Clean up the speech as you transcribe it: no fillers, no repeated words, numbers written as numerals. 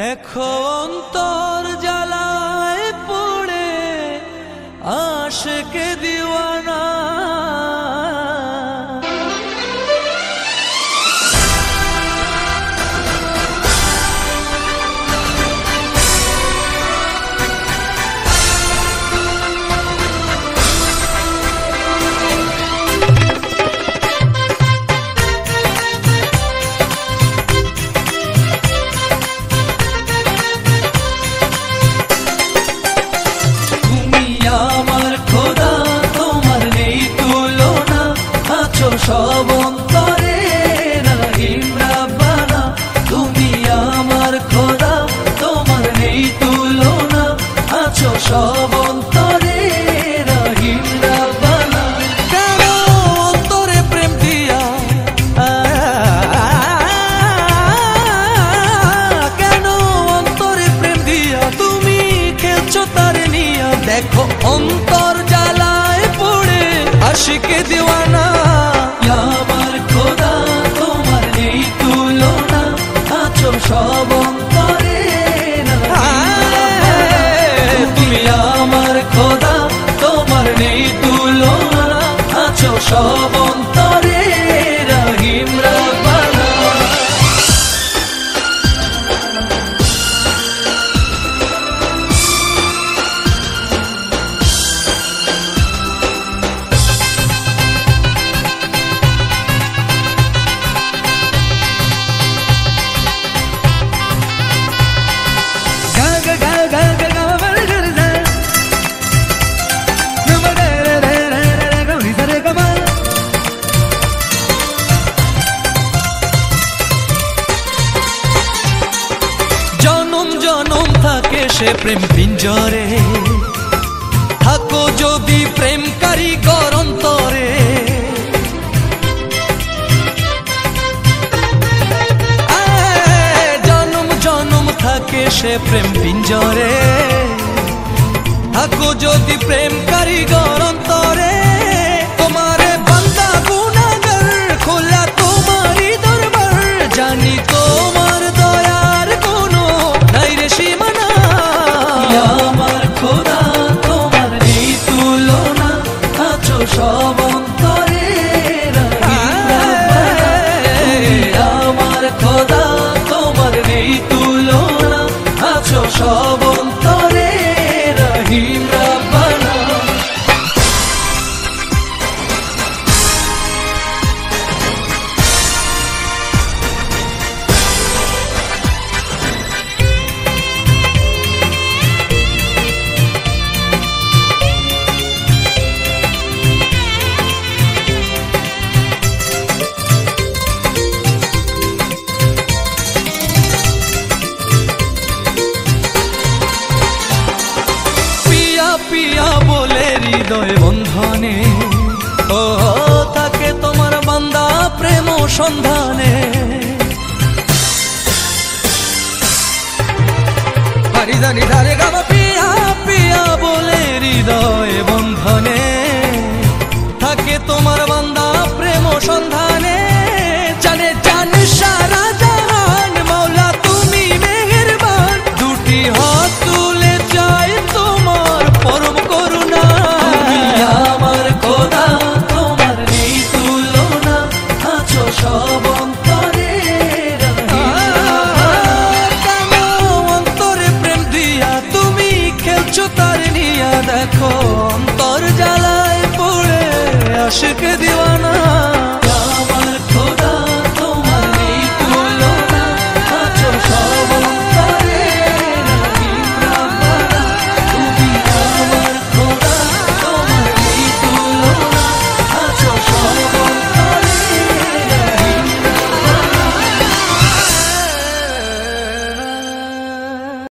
দেখো অন্তর জ্বালায় পড়ে আশিকে দিওয়ানা। সব অন্তরে রহিম রাব্বানা, তুমি আমার খোদা, তোমার নেই তুলনা। আছো সব অন্তরে রহিম রাব্বানা। কেন অন্তরে প্রেম দিয়া, কেন অন্তরে প্রেম দিয়া তুমি খেলছো তার নিয়া। দেখো অন্তর জ্বালায় পড়ে আশিকে দিওয়ানা। আমার খোদা, তোমার নেই তুলনা। আছো সব অন্তরে তুমি আমার খোদা, তোমার নেই তুলনা। আছো সব অন্তরে রহিম রাব্বানা। জনম থাকে সে প্রেম পিঞ্জরে, থাকো যদি প্রেম কারিগর অন্তরে। জনম জনম থাকে সে প্রেম পিঞ্জরে, থাকো যদি প্রেম কারিগর অন্তরে। তোমারে বান্দা গুনাহগার, খোলা তোমারই দরবার। জানি তোমার দয়ার কোনো নাই রে সীমানা। আমার খোদা, তোমার নেই তুলনা। আছো সব অন্তরে রহিম রাব্বানা। আমার খোদা, তোমার নেই তুলনা। আছো সব অন্তরে রহিম রাব্বানা। পিয়া বলে হৃদয় বন্ধনে, ও থাকে তোমার বান্দা প্রেম সন্ধানে। হারি জানি ধারে গামা পিয়া পিয়া বলে হৃদয়